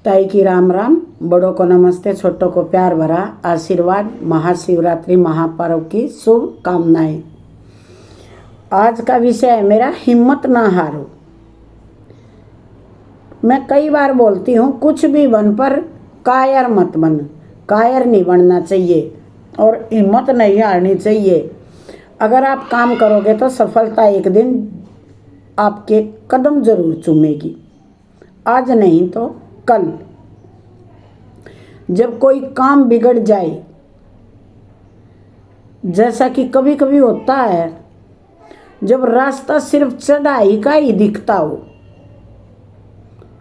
ताई की राम राम, बड़ों को नमस्ते, छोटों को प्यार भरा आशीर्वाद। महाशिवरात्रि महापर्व की शुभकामनाएं। आज का विषय है मेरा हिम्मत ना हारो। मैं कई बार बोलती हूँ कुछ भी बन पर कायर मत बन। कायर नहीं बनना चाहिए और हिम्मत नहीं हारनी चाहिए। अगर आप काम करोगे तो सफलता एक दिन आपके कदम जरूर चूमेगी, आज नहीं तो कल। जब कोई काम बिगड़ जाए, जैसा कि कभी कभी होता है, जब रास्ता सिर्फ चढ़ाई का ही दिखता हो,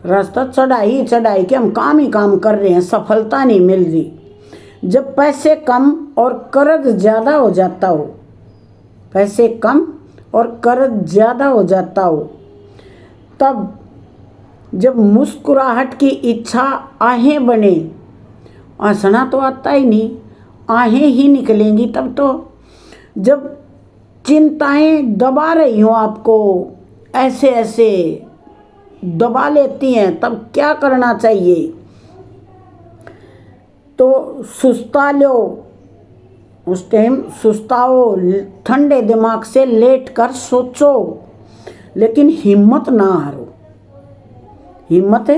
रास्ता चढ़ाई चढ़ाई के हम काम ही काम कर रहे हैं, सफलता नहीं मिल रही। जब पैसे कम और कर्ज ज़्यादा हो जाता हो, पैसे कम और कर्ज ज़्यादा हो जाता हो, तब जब मुस्कुराहट की इच्छा आहें बने, हंसना तो आता ही नहीं, आहें ही निकलेंगी तब तो। जब चिंताएं दबा रही हो आपको, ऐसे ऐसे दबा लेती हैं, तब क्या करना चाहिए? तो सुस्ता लो, उस टाइम सुस्ताओ, ठंडे दिमाग से लेट कर सोचो, लेकिन हिम्मत ना हारो। हिम्मत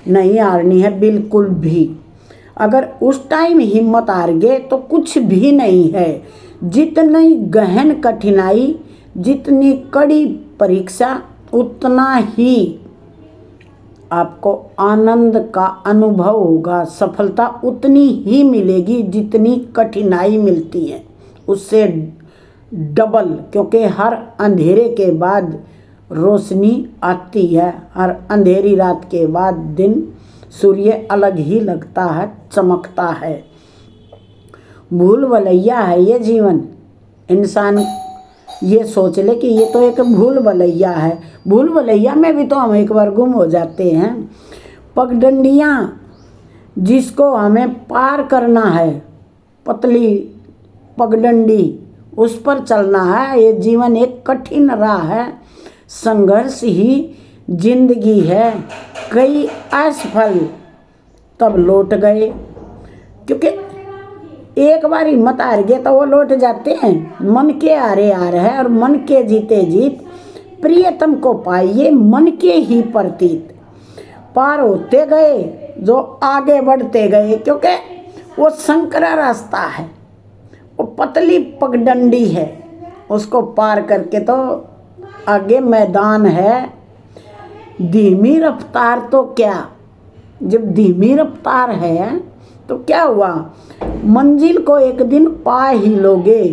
नहीं हारनी है बिल्कुल भी। अगर उस टाइम हिम्मत हार गए तो कुछ भी नहीं है। जितनी गहन कठिनाई, जितनी कड़ी परीक्षा, उतना ही आपको आनंद का अनुभव होगा। सफलता उतनी ही मिलेगी जितनी कठिनाई मिलती है, उससे डबल। क्योंकि हर अंधेरे के बाद रोशनी आती है, हर अंधेरी रात के बाद दिन सूर्य अलग ही लगता है, चमकता है। भूल भुलैया है ये जीवन। इंसान ये सोच ले कि ये तो एक भूल भुलैया है। भूल भुलैया में भी तो हम एक बार गुम हो जाते हैं। पगडंडियाँ जिसको हमें पार करना है, पतली पगडंडी, उस पर चलना है। ये जीवन एक कठिन राह है, संघर्ष ही जिंदगी है। कई असफल तब लौट गए, क्योंकि एक बार हिम्मत हार गए तो वो लौट जाते हैं। मन के हारे हार है और मन के जीते जीत। प्रियतम को पाइए मन के ही प्रतीत। पार होते गए जो आगे बढ़ते गए, क्योंकि वो संकरा रास्ता है, वो पतली पगडंडी है। उसको पार करके तो आगे मैदान है। धीमी रफ्तार तो क्या, जब धीमी रफ्तार है तो क्या हुआ, मंजिल को एक दिन पा ही लोगे।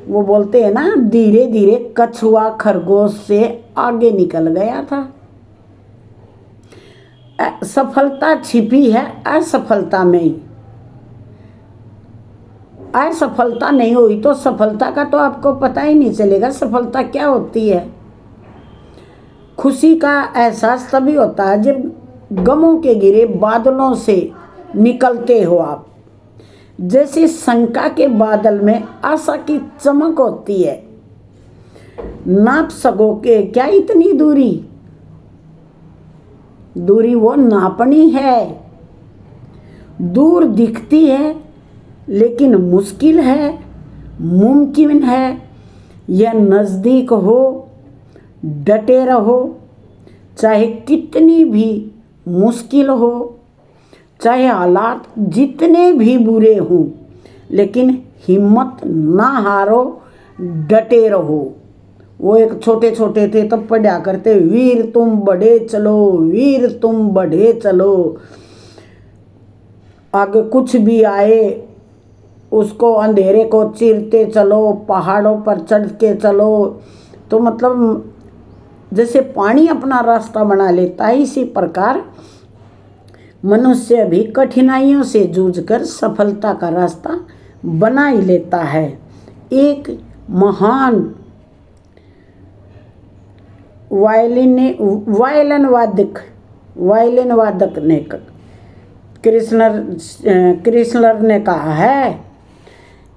वो बोलते हैं ना, धीरे धीरे कछुआ खरगोश से आगे निकल गया था। सफलता छिपी है असफलता में। असफलता नहीं हुई तो सफलता का तो आपको पता ही नहीं चलेगा सफलता क्या होती है। खुशी का एहसास तभी होता है जब गमों के घिरे बादलों से निकलते हो आप। जैसे शंका के बादल में आशा की चमक होती है। नाप सकोगे क्या इतनी दूरी? दूरी वो नापनी है। दूर दिखती है लेकिन मुश्किल है, मुमकिन है। यह नज़दीक हो, डटे रहो, चाहे कितनी भी मुश्किल हो, चाहे हालात जितने भी बुरे हों, लेकिन हिम्मत ना हारो, डटे रहो। वो एक छोटे छोटे थे तब पढ़ा करते, वीर तुम बढ़े चलो, वीर तुम बढ़े चलो। आगे कुछ भी आए उसको अंधेरे को चीरते चलो, पहाड़ों पर चढ़ के चलो। तो मतलब जैसे पानी अपना रास्ता बना लेता है, इसी प्रकार मनुष्य भी कठिनाइयों से जूझकर सफलता का रास्ता बना ही लेता है। एक महान वायलिन वादक ने कृष्णर ने कहा है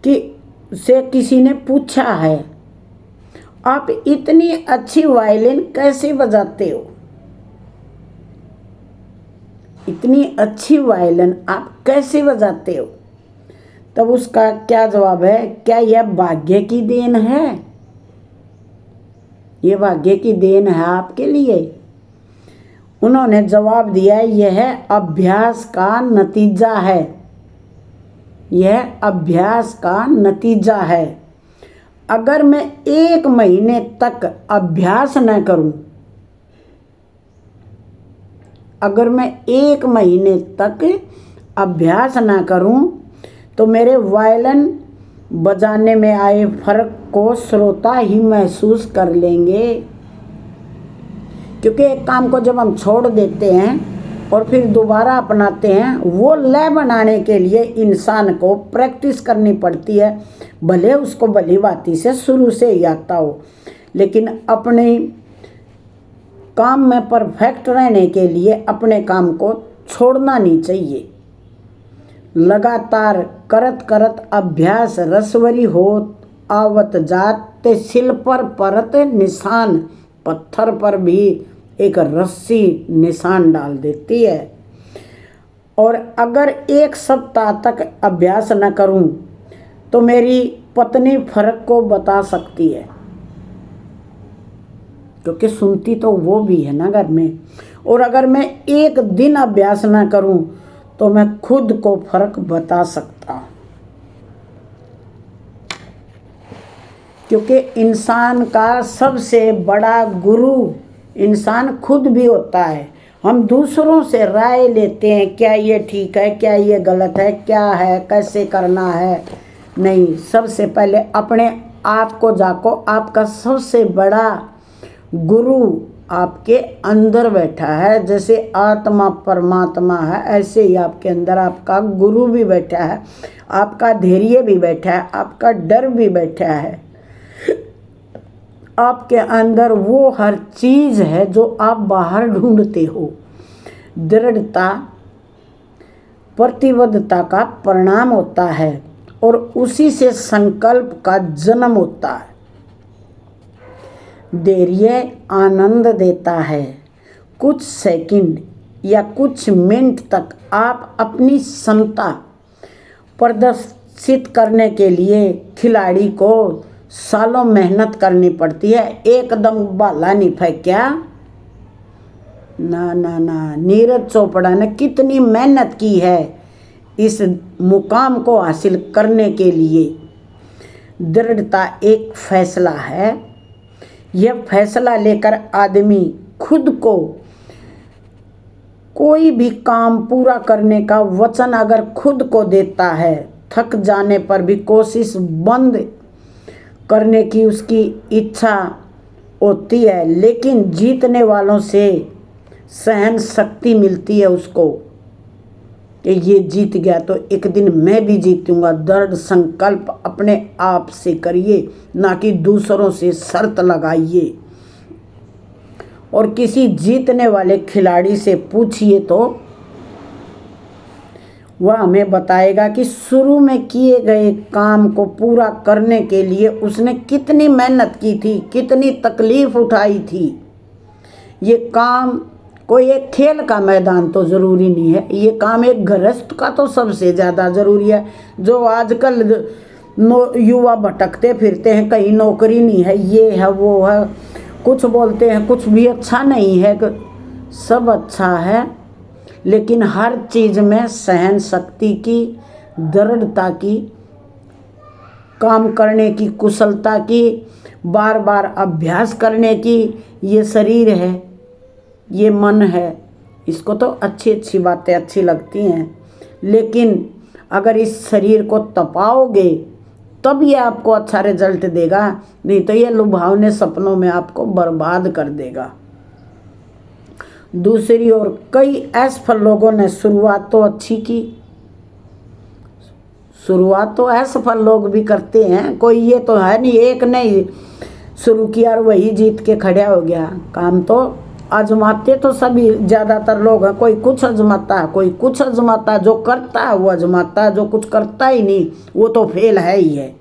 कि से किसी ने पूछा है, आप इतनी अच्छी वायलिन कैसे बजाते हो? इतनी अच्छी वायलिन आप कैसे बजाते हो? तब उसका क्या जवाब है? क्या यह भाग्य की देन है? ये भाग्य की देन है आपके लिए? उन्होंने जवाब दिया, यह अभ्यास का नतीजा है। यह अभ्यास का नतीजा है। अगर मैं 1 महीने तक अभ्यास न करूं, अगर मैं 1 महीने तक अभ्यास ना करूं, तो मेरे वायलिन बजाने में आए फर्क को श्रोता ही महसूस कर लेंगे। क्योंकि एक काम को जब हम छोड़ देते हैं और फिर दोबारा अपनाते हैं, वो लय बनाने के लिए इंसान को प्रैक्टिस करनी पड़ती है। भले उसको भली भांति से शुरू से ही आता हो, लेकिन अपने काम में परफेक्ट रहने के लिए अपने काम को छोड़ना नहीं चाहिए। लगातार करत करत अभ्यास रसवरी होत आवत जात, ते सिल पर परत निशान, पत्थर पर भी एक रस्सी निशान डाल देती है। और अगर 1 सप्ताह तक अभ्यास न करूं, तो मेरी पत्नी फर्क को बता सकती है, क्योंकि सुनती तो वो भी है ना घर में। और अगर मैं 1 दिन अभ्यास ना करूं, तो मैं खुद को फर्क बता सकता हूं। क्योंकि इंसान का सबसे बड़ा गुरु इंसान खुद भी होता है। हम दूसरों से राय लेते हैं, क्या ये ठीक है, क्या ये गलत है, क्या है, कैसे करना है। नहीं, सबसे पहले अपने आप को जाको। आपका सबसे बड़ा गुरु आपके अंदर बैठा है। जैसे आत्मा परमात्मा है, ऐसे ही आपके अंदर आपका गुरु भी बैठा है, आपका धैर्य भी बैठा है, आपका डर भी बैठा है। आपके अंदर वो हर चीज़ है जो आप बाहर ढूंढते हो। दृढ़ता प्रतिबद्धता का परिणाम होता है और उसी से संकल्प का जन्म होता है। धैर्य आनंद देता है। कुछ सेकंड या कुछ मिनट तक आप अपनी क्षमता प्रदर्शित करने के लिए खिलाड़ी को सालों मेहनत करनी पड़ती है। एकदम भाला नहीं फेंका। ना ना ना, नीरज चोपड़ा ने कितनी मेहनत की है इस मुकाम को हासिल करने के लिए। दृढ़ता एक फैसला है। यह फैसला लेकर आदमी खुद को कोई भी काम पूरा करने का वचन अगर खुद को देता है, थक जाने पर भी कोशिश बंद करने की उसकी इच्छा होती है। लेकिन जीतने वालों से सहन शक्ति मिलती है उसको कि ये जीत गया तो एक दिन मैं भी जीतूंगा। दृढ़ संकल्प अपने आप से करिए, ना कि दूसरों से शर्त लगाइए। और किसी जीतने वाले खिलाड़ी से पूछिए तो वह हमें बताएगा कि शुरू में किए गए काम को पूरा करने के लिए उसने कितनी मेहनत की थी, कितनी तकलीफ उठाई थी। ये काम कोई एक खेल का मैदान तो ज़रूरी नहीं है, ये काम एक गृहस्थ का तो सबसे ज़्यादा ज़रूरी है। जो आजकल युवा भटकते फिरते हैं, कहीं नौकरी नहीं है, ये है वो है, कुछ बोलते हैं कुछ भी अच्छा नहीं है। सब अच्छा है, लेकिन हर चीज़ में सहन शक्ति की, दृढ़ता की, काम करने की कुशलता की, बार बार अभ्यास करने की, ये शरीर है, ये मन है। इसको तो अच्छी अच्छी बातें अच्छी लगती हैं, लेकिन अगर इस शरीर को तपाओगे तब ये आपको अच्छा रिजल्ट देगा, नहीं तो ये लुभावने सपनों में आपको बर्बाद कर देगा। दूसरी ओर कई असफल लोगों ने शुरुआत तो अच्छी की। शुरुआत तो असफल लोग भी करते हैं, कोई ये तो है नहीं एक ने शुरू किया और वही जीत के खड़ा हो गया। काम तो आजमाते तो सभी ज़्यादातर लोग हैं। कोई कुछ आजमाता है, कोई कुछ आजमाता है। जो करता है वो आजमाता है, जो कुछ करता ही नहीं वो तो फेल है ही है।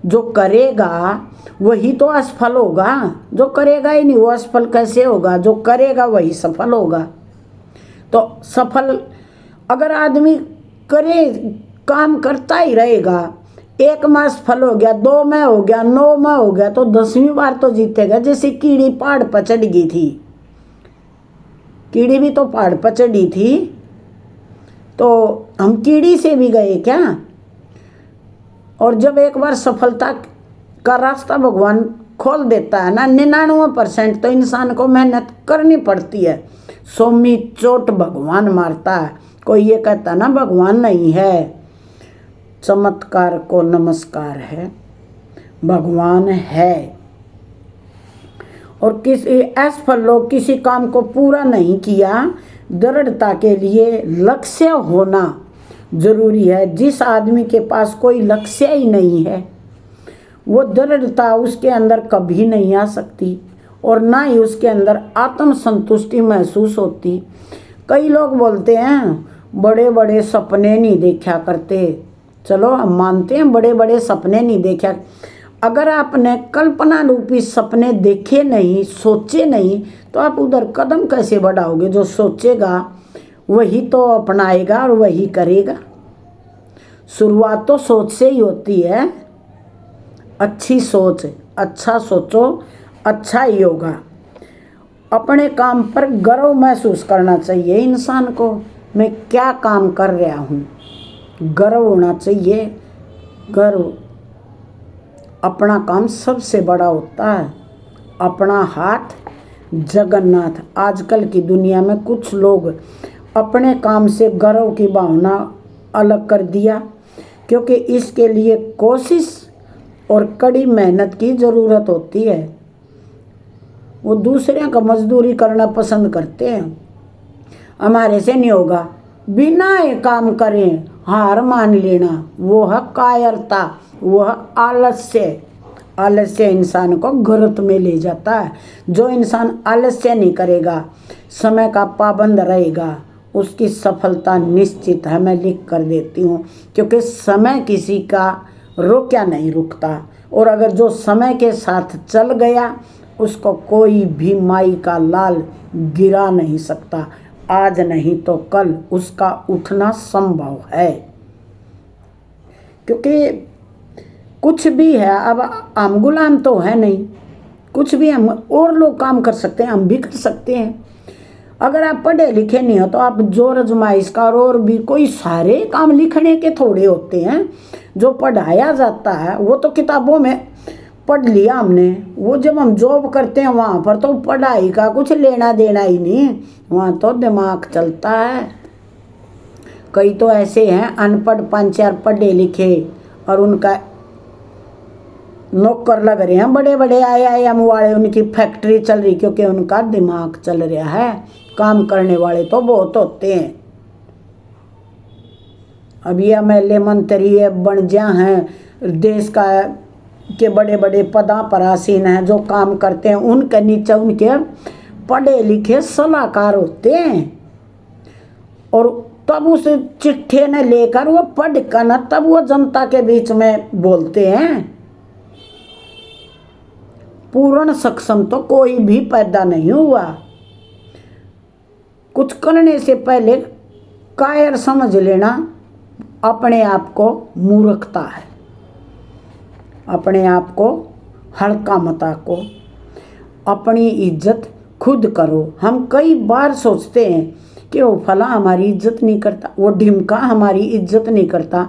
जो करेगा वही तो असफल होगा, जो करेगा ही नहीं वो असफल कैसे होगा? जो करेगा वही सफल होगा। तो सफल अगर आदमी करे, काम करता ही रहेगा, 1 माह सफल हो गया, 2 माह हो गया, 9 माह हो गया, तो 10वीं बार तो जीतेगा। जैसे कीड़ी पहाड़ पर चढ़ गई थी, कीड़ी भी तो पहाड़ पर चढ़ी थी, तो हम कीड़ी से भी गए क्या? और जब एक बार सफलता का रास्ता भगवान खोल देता है ना, 99% तो इंसान को मेहनत करनी पड़ती है। 100वीं चोट भगवान मारता है। कोई ये कहता ना भगवान नहीं है, चमत्कार को नमस्कार है, भगवान है। और किसी असफल लोग किसी काम को पूरा नहीं किया, दृढ़ता के लिए लक्ष्य होना जरूरी है। जिस आदमी के पास कोई लक्ष्य ही नहीं है, वो दृढ़ता उसके अंदर कभी नहीं आ सकती, और ना ही उसके अंदर आत्मसंतुष्टि महसूस होती। कई लोग बोलते हैं बड़े बड़े सपने नहीं देखा करते। चलो हम मानते हैं बड़े बड़े सपने नहीं देखा। अगर आपने कल्पना रूपी सपने देखे नहीं, सोचे नहीं, तो आप उधर कदम कैसे बढ़ाओगे? जो सोचेगा वही तो अपनाएगा और वही करेगा। शुरुआत तो सोच से ही होती है। अच्छी सोच, अच्छा सोचो, अच्छा ही होगा। अपने काम पर गर्व महसूस करना चाहिए इंसान को। मैं क्या काम कर रहा हूँ, गर्व होना चाहिए। गर्व, अपना काम सबसे बड़ा होता है। अपना हाथ जगन्नाथ। आजकल की दुनिया में कुछ लोग अपने काम से गर्व की भावना अलग कर दिया, क्योंकि इसके लिए कोशिश और कड़ी मेहनत की ज़रूरत होती है। वो दूसरे का मजदूरी करना पसंद करते हैं। हमारे से नहीं होगा, बिना ये काम करें हार मान लेना, वो है कायरता, वो है आलस्य। आलस्य इंसान को गर्त में ले जाता है। जो इंसान आलस्य नहीं करेगा, समय का पाबंद रहेगा, उसकी सफलता निश्चित है। मैं लिख कर देती हूँ, क्योंकि समय किसी का रोका नहीं रुकता, और अगर जो समय के साथ चल गया उसको कोई भी माई का लाल गिरा नहीं सकता। आज नहीं तो कल उसका उठना संभव है, क्योंकि कुछ भी है। अब हम गुलाम तो है नहीं, कुछ भी हम और लोग काम कर सकते हैं, हम भी कर सकते हैं। अगर आप पढ़े लिखे नहीं हो तो आप जोर आजमाइश का और भी कोई सारे काम लिखने के थोड़े होते हैं। जो पढ़ाया जाता है वो तो किताबों में पढ़ लिया हमने। वो जब हम जॉब करते हैं वहाँ पर तो पढ़ाई का कुछ लेना देना ही नहीं, वहाँ तो दिमाग चलता है। कई तो ऐसे हैं अनपढ़ 5-4 पढ़े लिखे और उनका नौकर लग रहे हैं बड़े बड़े IIM वाले, उनकी फैक्ट्री चल रही, क्योंकि उनका दिमाग चल रहा है। काम करने वाले तो बहुत होते हैं। अब ये MLA मंत्री बन जा हैं, देश का के बड़े बड़े पदा पर आसीन हैं, जो काम करते हैं उनके नीचे उनके पढ़े लिखे सलाहकार होते हैं। और तब उस चिट्ठे ने लेकर वो पढ़ कर ना तब वो जनता के बीच में बोलते हैं। पूर्ण सक्षम तो कोई भी पैदा नहीं हुआ। कुछ करने से पहले कायर समझ लेना अपने आप को मूर्खता है। अपने आप को हल्का मत आको, अपनी इज्जत खुद करो। हम कई बार सोचते हैं कि वो फला हमारी इज्जत नहीं करता, वो ढिमका हमारी इज्जत नहीं करता।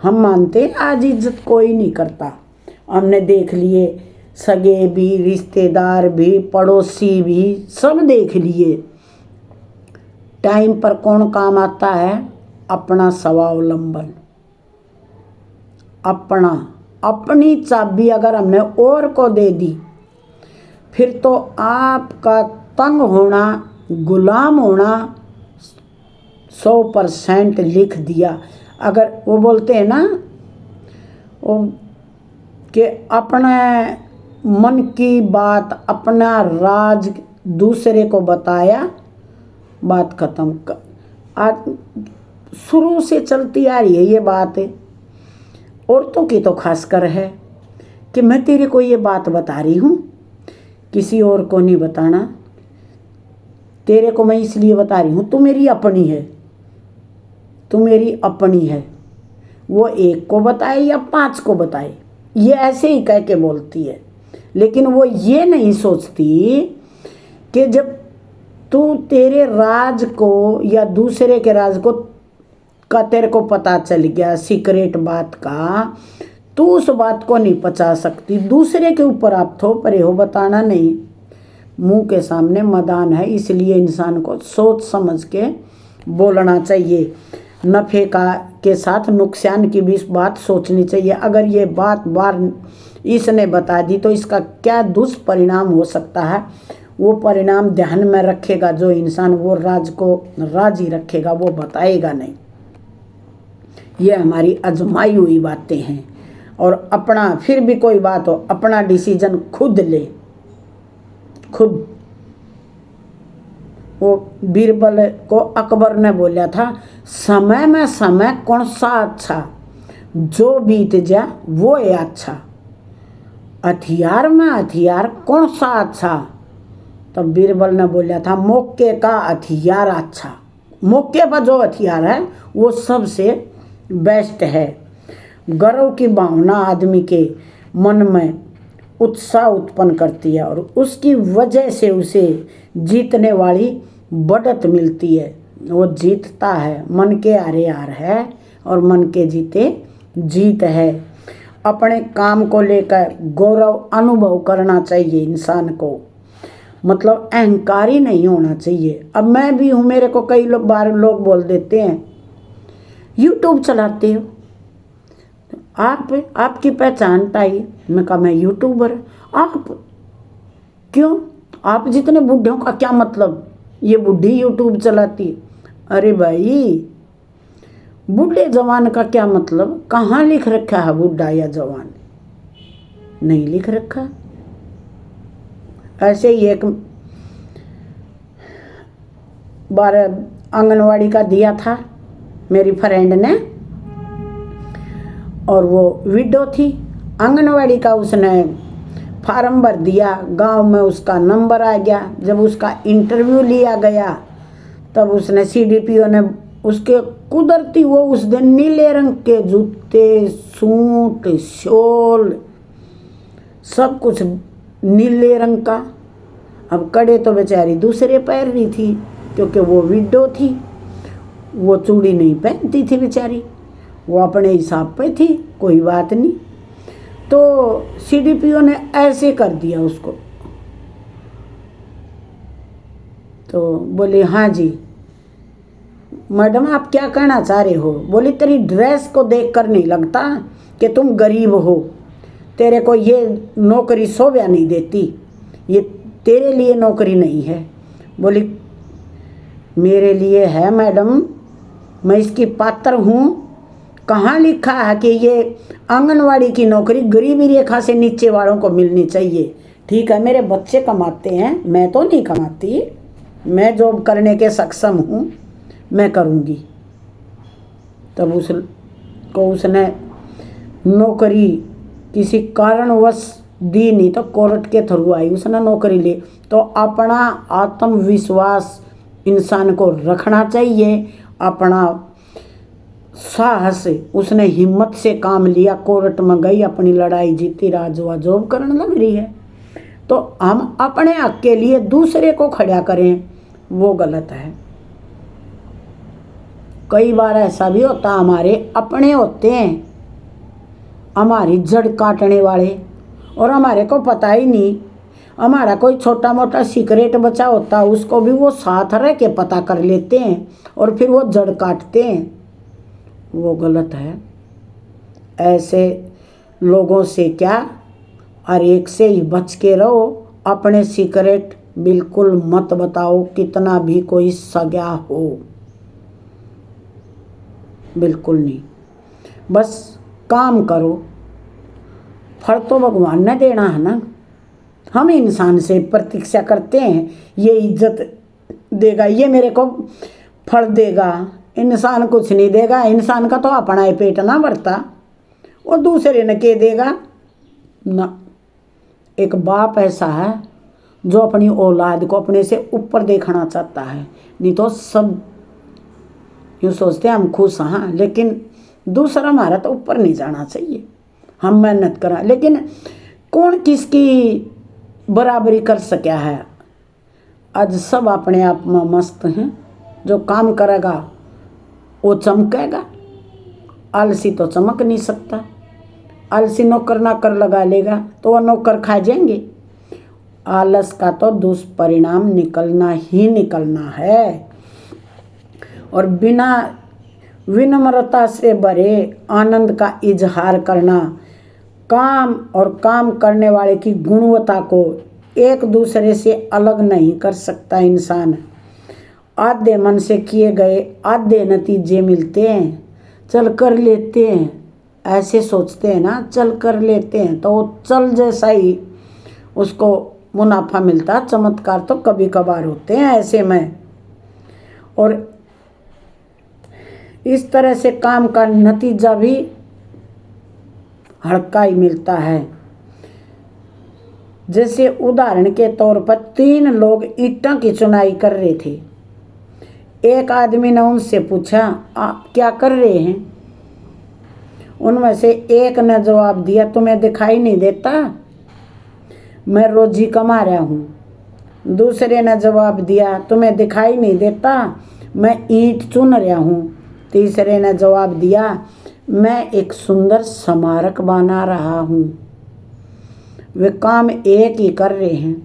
हम मानते आज इज्जत कोई नहीं करता। हमने देख लिए, सगे भी, रिश्तेदार भी, पड़ोसी भी, सब देख लिए। टाइम पर कौन काम आता है? अपना स्वावलंबन, अपनी चाबी अगर हमने और को दे दी, फिर तो आपका तंग होना, गुलाम होना 100% लिख दिया। अगर वो बोलते हैं ना वो कि अपने मन की बात, अपना राज दूसरे को बताया, बात खत्म। आज शुरू से चलती आ रही है ये बात, औरतों की तो खासकर है कि मैं तेरे को ये बात बता रही हूँ, किसी और को नहीं बताना। तेरे को मैं इसलिए बता रही हूँ, तू मेरी अपनी है, तू मेरी अपनी है। वो एक को बताए या 5 को बताए, ये ऐसे ही कह के बोलती है, लेकिन वो ये नहीं सोचती कि जब तू तेरे राज को या दूसरे के राज को का तेरे को पता चल गया, सीक्रेट बात का, तू उस बात को नहीं पचा सकती। दूसरे के ऊपर आप थोप रहे हो, बताना नहीं। मुंह के सामने मदान है, इसलिए इंसान को सोच समझ के बोलना चाहिए। नफ़े का के साथ नुकसान की भी बात सोचनी चाहिए। अगर ये बात बार इसने बता दी तो इसका क्या दुष्परिणाम हो सकता है, वो परिणाम ध्यान में रखेगा जो इंसान वो राज को राजी रखेगा, वो बताएगा नहीं। ये हमारी आजमाई हुई बातें हैं। और अपना फिर भी कोई बात हो, अपना डिसीजन खुद ले, खुद। वो बीरबल को अकबर ने बोला था, समय में समय कौन सा अच्छा, जो बीत जा वो है अच्छा। हथियार में हथियार कौन सा अच्छा, तब बीरबल ने बोला था, मौके का हथियार अच्छा। मौके पर जो हथियार है वो सबसे बेस्ट है। गर्व की भावना आदमी के मन में उत्साह उत्पन्न करती है और उसकी वजह से उसे जीतने वाली बढ़त मिलती है। वो जीतता है, मन के हारे हार है और मन के जीते जीत है। अपने काम को लेकर गौरव अनुभव करना चाहिए इंसान को, मतलब अहंकारी नहीं होना चाहिए। अब मैं भी हूँ, मेरे को कई बार लोग बोल देते हैं, यूट्यूब चलाते हो आप, आपकी पहचान पाई। मैं कहा मैं यूट्यूबर। आप क्यों, आप जितने बूढ़ों का क्या मतलब, ये बूढ़ी यूट्यूब चलाती। अरे भाई, बूढ़े जवान का क्या मतलब, कहाँ लिख रखा है बूढ़ा या जवान, नहीं लिख रखा। ऐसे ही एक बार आंगनवाड़ी का दिया था मेरी फ्रेंड ने, और वो विडो थी। आंगनवाड़ी का उसने फार्म भर दिया, गांव में उसका नंबर आ गया। जब उसका इंटरव्यू लिया गया तब उसने सीडीपीओ ने उसके कुदरती वो उस दिन नीले रंग के जूते, सूट, शॉल, सब कुछ नीले रंग का। अब कड़े तो बेचारी दूसरे पैर रही थी क्योंकि वो विडो थी, वो चूड़ी नहीं पहनती थी बेचारी, वो अपने हिसाब पे थी, कोई बात नहीं। तो सीडीपीओ ने ऐसे कर दिया उसको। तो बोले हाँ जी मैडम आप क्या कहना चाह रहे हो। बोली तेरी ड्रेस को देखकर नहीं लगता कि तुम गरीब हो, तेरे को ये नौकरी शोभा नहीं देती, ये तेरे लिए नौकरी नहीं है। बोली मेरे लिए है मैडम, मैं इसकी पात्र हूँ। कहाँ लिखा है कि ये आंगनवाड़ी की नौकरी गरीबी रेखा से नीचे वालों को मिलनी चाहिए। ठीक है मेरे बच्चे कमाते हैं, मैं तो नहीं कमाती, मैं जॉब करने के सक्षम हूँ, मैं करूँगी। तब उसने नौकरी किसी कारणवश दी नहीं तो कोर्ट के थ्रू आई, उसने नौकरी ली। तो अपना आत्मविश्वास इंसान को रखना चाहिए, अपना साहस, उसने हिम्मत से काम लिया, कोर्ट में गई, अपनी लड़ाई जीती, राजवा जॉब करने लग रही है। तो हम अपने हक के लिए दूसरे को खड़ा करें, वो गलत है। कई बार ऐसा भी होता, हमारे अपने होते हैं हमारी जड़ काटने वाले, और हमारे को पता ही नहीं। हमारा कोई छोटा मोटा सीक्रेट बचा होता है, उसको भी वो साथ रह के पता कर लेते हैं और फिर वो जड़ काटते हैं, वो गलत है। ऐसे लोगों से क्या, हर एक से ही बच के रहो। अपने सीक्रेट बिल्कुल मत बताओ, कितना भी कोई सगा हो, बिल्कुल नहीं। बस काम करो, फल तो भगवान ने देना है ना। हम इंसान से प्रतीक्षा करते हैं ये इज्जत देगा, ये मेरे को फल देगा। इंसान कुछ नहीं देगा, इंसान का तो अपना ही पेट ना भरता, वो दूसरे ने के देगा ना। एक बाप ऐसा है जो अपनी औलाद को अपने से ऊपर देखना चाहता है। नहीं तो सब यूँ सोचते हैं हम खुश हाँ, लेकिन दूसरा हमारा तो ऊपर नहीं जाना चाहिए। हम मेहनत करें, लेकिन कौन किसकी बराबरी कर सका है। आज सब अपने आप में मस्त हैं। जो काम करेगा वो चमकेगा, आलसी तो चमक नहीं सकता। आलसी नौकर नाकर लगा लेगा तो वह नौकर खा जाएंगे। आलस का तो दुष्परिणाम निकलना ही निकलना है। और बिना विनम्रता से भरे आनंद का इजहार करना, काम और काम करने वाले की गुणवत्ता को एक दूसरे से अलग नहीं कर सकता इंसान। आधे मन से किए गए आधे नतीजे मिलते हैं। चल कर लेते हैं, ऐसे सोचते हैं ना, चल कर लेते हैं तो वो चल जैसा ही उसको मुनाफा मिलता। चमत्कार तो कभी कभार होते हैं ऐसे में। और इस तरह से काम का नतीजा भी हल्का ही मिलता है। जैसे उदाहरण के तौर पर 3 लोग ईंटों की चुनाई कर रहे थे। एक आदमी ने उनसे पूछा, आप क्या कर रहे हैं? उनमें से एक ने जवाब दिया, तुम्हें दिखाई नहीं देता, मैं रोजी कमा रहा हूँ। दूसरे ने जवाब दिया, तुम्हें दिखाई नहीं देता, मैं ईंट चुन रहा हूँ। तीसरे ने जवाब दिया, मैं एक सुंदर स्मारक बना रहा हूँ। वे काम एक ही कर रहे हैं,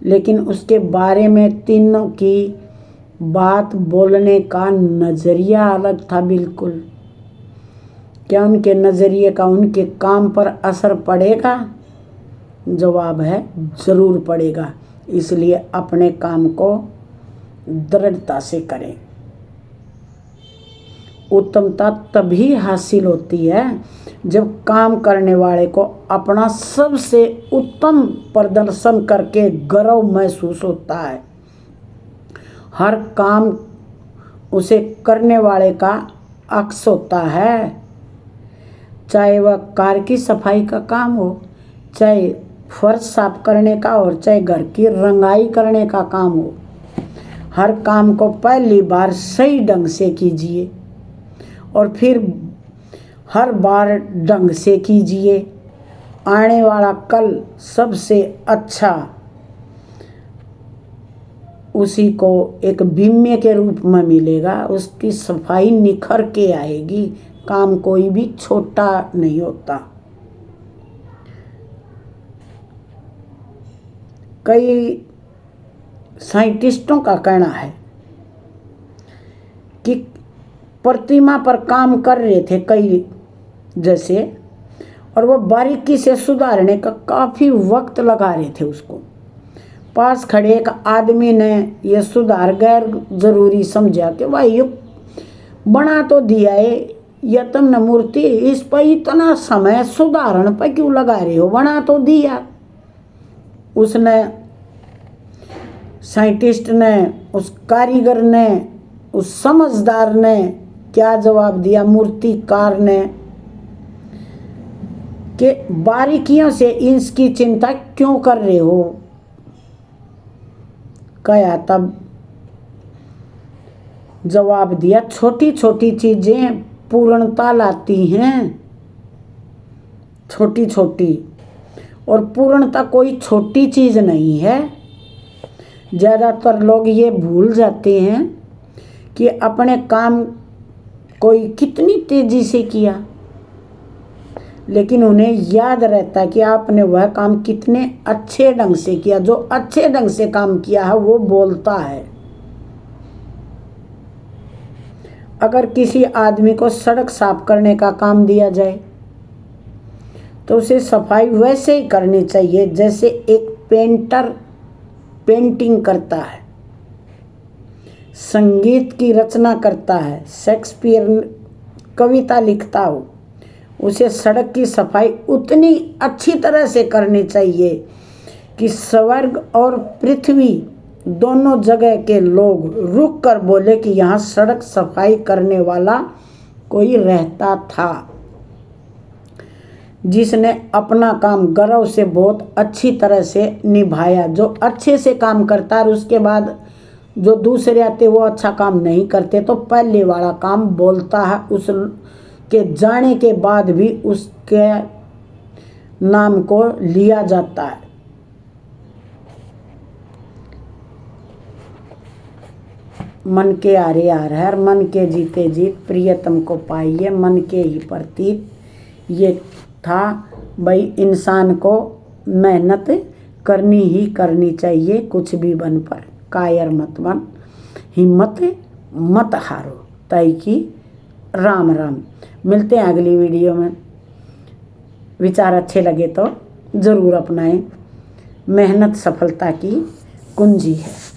लेकिन उसके बारे में तीनों की बात बोलने का नज़रिया अलग था बिल्कुल। क्या उनके नज़रिए का उनके काम पर असर पड़ेगा? जवाब है ज़रूर पड़ेगा। इसलिए अपने काम को दृढ़ता से करें। उत्तमता तभी हासिल होती है जब काम करने वाले को अपना सबसे उत्तम प्रदर्शन करके गर्व महसूस होता है। हर काम उसे करने वाले का अक्स होता है, चाहे वह कार की सफाई का काम हो, चाहे फर्श साफ करने का और चाहे घर की रंगाई करने का काम हो। हर काम को पहली बार सही ढंग से कीजिए और फिर हर बार ढंग से कीजिए। आने वाला कल सबसे अच्छा उसी को एक बीमे के रूप में मिलेगा। उसकी सफाई निखर के आएगी। काम कोई भी छोटा नहीं होता। कई साइंटिस्टों का कहना है कि प्रतिमा पर काम कर रहे थे कई जैसे, और वो बारीकी से सुधारने का काफ़ी वक्त लगा रहे थे उसको। पास खड़े एक आदमी ने यह सुधार गैर ज़रूरी समझा कि भाई ये बना तो दिया है, यह तुमने मूर्ति, इस पर इतना समय सुधारण पर क्यों लगा रहे हो, बना तो दिया। उसने साइंटिस्ट ने, उस कारीगर ने, उस समझदार ने क्या जवाब दिया मूर्तिकार ने कि बारीकियों से इसकी चिंता क्यों कर रहे हो। कहा तब जवाब दिया, छोटी छोटी चीजें पूर्णता लाती हैं, छोटी छोटी, और पूर्णता कोई छोटी चीज नहीं है। ज़्यादातर लोग ये भूल जाते हैं कि अपने काम कोई कितनी तेजी से किया, लेकिन उन्हें याद रहता है कि आपने वह काम कितने अच्छे ढंग से किया। जो अच्छे ढंग से काम किया है वो बोलता है। अगर किसी आदमी को सड़क साफ करने का काम दिया जाए तो उसे सफाई वैसे ही करनी चाहिए जैसे एक पेंटर पेंटिंग करता है, संगीत की रचना करता है, शेक्सपियर कविता लिखता हो। उसे सड़क की सफाई उतनी अच्छी तरह से करनी चाहिए कि स्वर्ग और पृथ्वी दोनों जगह के लोग रुक कर बोले कि यहाँ सड़क सफाई करने वाला कोई रहता था। जिसने अपना काम गर्व से बहुत अच्छी तरह से निभाया। जो अच्छे से काम करता है और उसके बाद जो दूसरे आते वो अच्छा काम नहीं करते तो पहले वाला काम बोलता है, उसके जाने के बाद भी उसके नाम को लिया जाता है। मन के आरे आर हर, मन के जीते जीत, प्रियतम को पाइए मन के ही प्रतीत। ये था भाई, इंसान को मेहनत करनी ही करनी चाहिए, कुछ भी बन पर कायर मत बन, हिम्मत मत हारो, तय की राम राम। मिलते हैं अगली वीडियो में। विचार अच्छे लगे तो ज़रूर अपनाएं। मेहनत सफलता की कुंजी है।